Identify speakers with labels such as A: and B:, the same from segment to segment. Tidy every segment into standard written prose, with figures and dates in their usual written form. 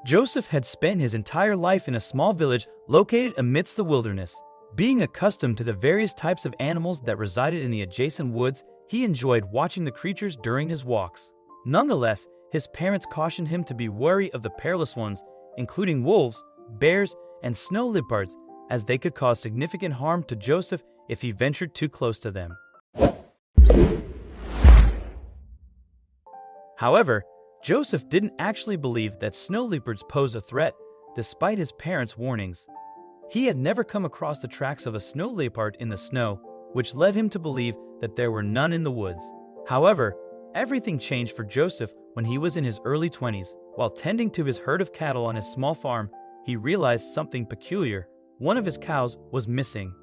A: Joseph had spent his entire life in a small village located amidst the wilderness. Being accustomed to the various types of animals that resided in the adjacent woods, he enjoyed watching the creatures during his walks. Nonetheless, his parents cautioned him to be wary of the perilous ones, including wolves, bears, and snow leopards, as they could cause significant harm to Joseph if he ventured too close to them. However, Joseph didn't actually believe that snow leopards posed a threat, despite his parents' warnings. He had never come across the tracks of a snow leopard in the snow, which led him to believe that there were none in the woods. However, everything changed for Joseph when he was in his early 20s. While tending to his herd of cattle on his small farm, he realized something peculiar. One of his cows was missing.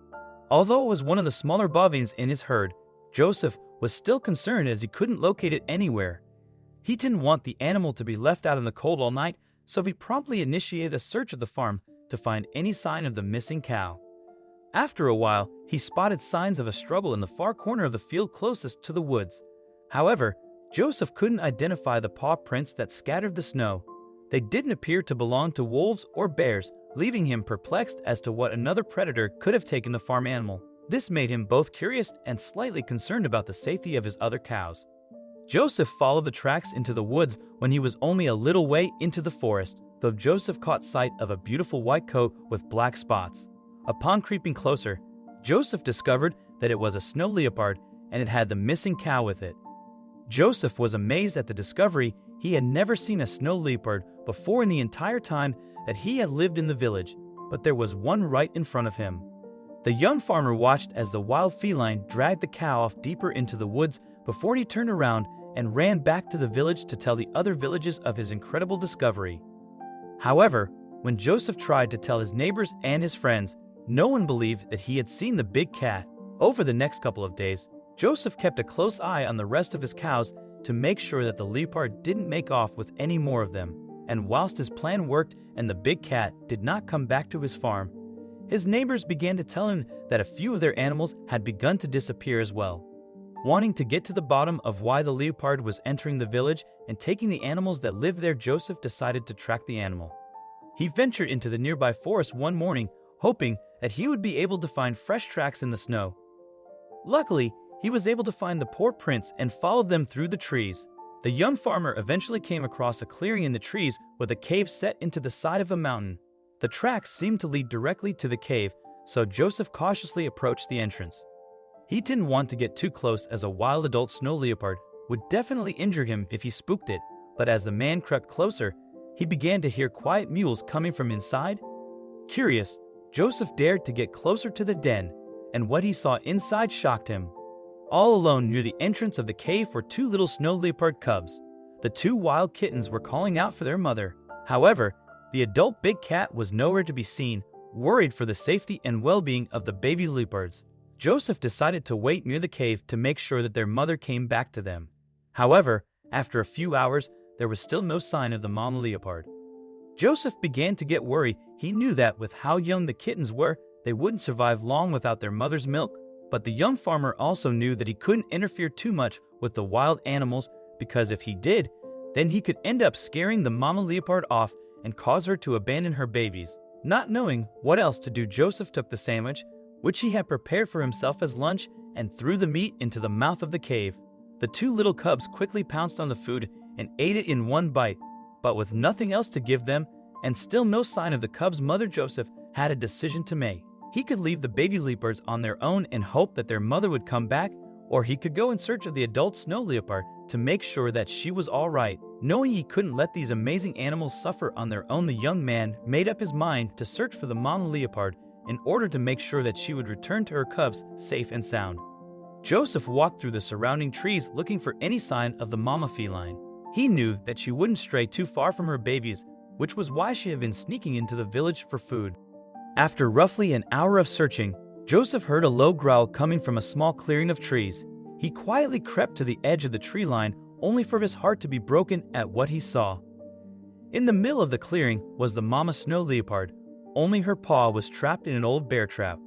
A: Although it was one of the smaller bovines in his herd, Joseph was still concerned as he couldn't locate it anywhere. He didn't want the animal to be left out in the cold all night, so he promptly initiated a search of the farm to find any sign of the missing cow. After a while, he spotted signs of a struggle in the far corner of the field closest to the woods. However, Joseph couldn't identify the paw prints that scattered the snow. They didn't appear to belong to wolves or bears, leaving him perplexed as to what another predator could have taken the farm animal. This made him both curious and slightly concerned about the safety of his other cows. Joseph followed the tracks into the woods when he was only a little way into the forest, though Joseph caught sight of a beautiful white coat with black spots. Upon creeping closer, Joseph discovered that it was a snow leopard and it had the missing cow with it. Joseph was amazed at the discovery. He had never seen a snow leopard before in the entire time that he had lived in the village, but there was one right in front of him. The young farmer watched as the wild feline dragged the cow off deeper into the woods before he turned around and ran back to the village to tell the other villages of his incredible discovery. However, when Joseph tried to tell his neighbors and his friends, no one believed that he had seen the big cat. Over the next couple of days, Joseph kept a close eye on the rest of his cows to make sure that the leopard didn't make off with any more of them. And whilst his plan worked and the big cat did not come back to his farm, his neighbors began to tell him that a few of their animals had begun to disappear as well. Wanting to get to the bottom of why the leopard was entering the village and taking the animals that lived there, Joseph decided to track the animal. He ventured into the nearby forest one morning, hoping that he would be able to find fresh tracks in the snow. Luckily, he was able to find the paw prints and followed them through the trees. The young farmer eventually came across a clearing in the trees with a cave set into the side of a mountain. The tracks seemed to lead directly to the cave, so Joseph cautiously approached the entrance. He didn't want to get too close as a wild adult snow leopard would definitely injure him if he spooked it, but as the man crept closer, he began to hear quiet mews coming from inside. Curious, Joseph dared to get closer to the den, and what he saw inside shocked him. All alone near the entrance of the cave were two little snow leopard cubs. The two wild kittens were calling out for their mother. However, the adult big cat was nowhere to be seen, worried for the safety and well-being of the baby leopards. Joseph decided to wait near the cave to make sure that their mother came back to them. However, after a few hours, there was still no sign of the mama leopard. Joseph began to get worried. He knew that with how young the kittens were, they wouldn't survive long without their mother's milk. But the young farmer also knew that he couldn't interfere too much with the wild animals, because if he did, then he could end up scaring the mama leopard off and cause her to abandon her babies. Not knowing what else to do, Joseph took the sandwich, which he had prepared for himself as lunch, and threw the meat into the mouth of the cave. The two little cubs quickly pounced on the food and ate it in one bite, but with nothing else to give them, and still no sign of the cubs' mother, Joseph had a decision to make. He could leave the baby leopards on their own and hope that their mother would come back, or he could go in search of the adult snow leopard to make sure that she was all right. Knowing he couldn't let these amazing animals suffer on their own, the young man made up his mind to search for the mama leopard in order to make sure that she would return to her cubs safe and sound. Joseph walked through the surrounding trees looking for any sign of the mama feline. He knew that she wouldn't stray too far from her babies, which was why she had been sneaking into the village for food. After roughly an hour of searching, Joseph heard a low growl coming from a small clearing of trees. He quietly crept to the edge of the tree line, only for his heart to be broken at what he saw. In the middle of the clearing was the mama snow leopard, only her paw was trapped in an old bear trap.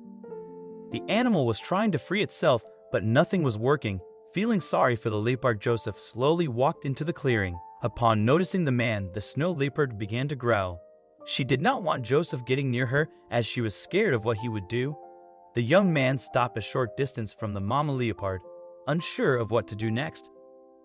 A: The animal was trying to free itself, but nothing was working. Feeling sorry for the leopard, Joseph slowly walked into the clearing. Upon noticing the man, the snow leopard began to growl. She did not want Joseph getting near her as she was scared of what he would do. The young man stopped a short distance from the mama leopard, unsure of what to do next.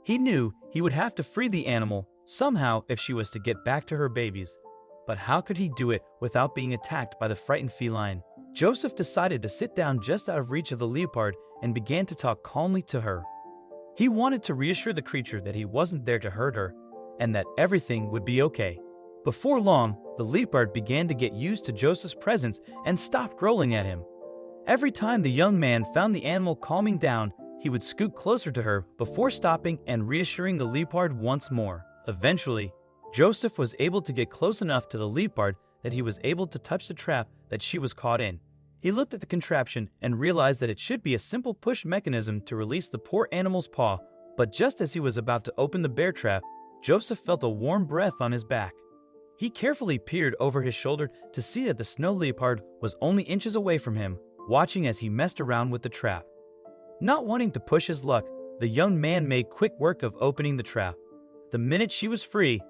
A: He knew he would have to free the animal somehow if she was to get back to her babies. But how could he do it without being attacked by the frightened feline? Joseph decided to sit down just out of reach of the leopard and began to talk calmly to her. He wanted to reassure the creature that he wasn't there to hurt her and that everything would be okay. Before long, the leopard began to get used to Joseph's presence and stopped growling at him. Every time the young man found the animal calming down, he would scoot closer to her before stopping and reassuring the leopard once more. Eventually, Joseph was able to get close enough to the leopard that he was able to touch the trap that she was caught in. He looked at the contraption and realized that it should be a simple push mechanism to release the poor animal's paw, but just as he was about to open the bear trap, Joseph felt a warm breath on his back. He carefully peered over his shoulder to see that the snow leopard was only inches away from him, watching as he messed around with the trap. Not wanting to push his luck, the young man made quick work of opening the trap. The minute she was free,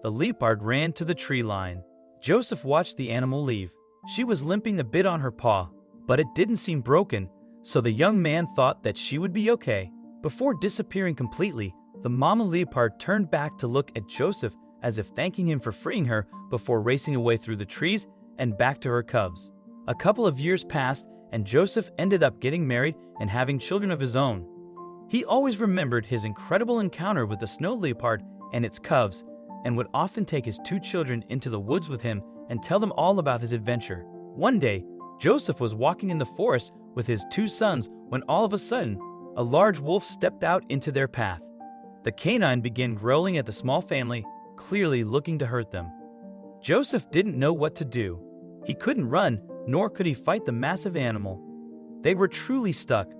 A: the leopard ran to the tree line. Joseph watched the animal leave. She was limping a bit on her paw, but it didn't seem broken, so the young man thought that she would be okay. Before disappearing completely, the mama leopard turned back to look at Joseph as if thanking him for freeing her before racing away through the trees and back to her cubs. A couple of years passed, and Joseph ended up getting married and having children of his own. He always remembered his incredible encounter with the snow leopard and its cubs, and would often take his 2 children into the woods with him and tell them all about his adventure. One day, Joseph was walking in the forest with his 2 sons when all of a sudden, a large wolf stepped out into their path. The canine began growling at the small family, clearly looking to hurt them. Joseph didn't know what to do. He couldn't run, nor could he fight the massive animal. They were truly stuck.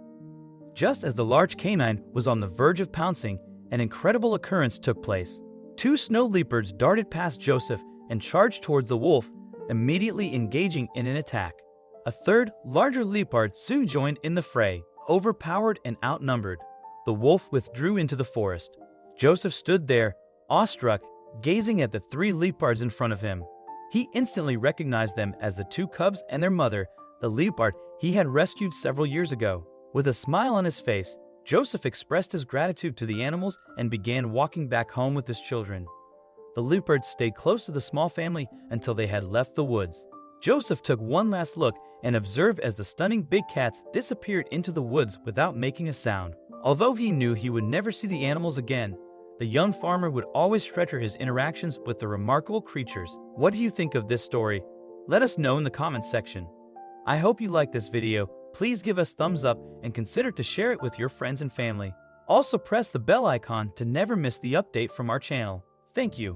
A: Just as the large canine was on the verge of pouncing, an incredible occurrence took place. 2 snow leopards darted past Joseph and charged towards the wolf, immediately engaging in an attack. A third, larger leopard soon joined in the fray. Overpowered and outnumbered, the wolf withdrew into the forest. Joseph stood there, awestruck, gazing at the 3 leopards in front of him. He instantly recognized them as the 2 cubs and their mother, the leopard he had rescued several years ago. With a smile on his face, Joseph expressed his gratitude to the animals and began walking back home with his children. The leopards stayed close to the small family until they had left the woods. Joseph took one last look and observed as the stunning big cats disappeared into the woods without making a sound. Although he knew he would never see the animals again, the young farmer would always treasure his interactions with the remarkable creatures. What do you think of this story? Let us know in the comments section. I hope you liked this video. Please give us thumbs up and consider to share it with your friends and family. Also press the bell icon to never miss the update from our channel. Thank you.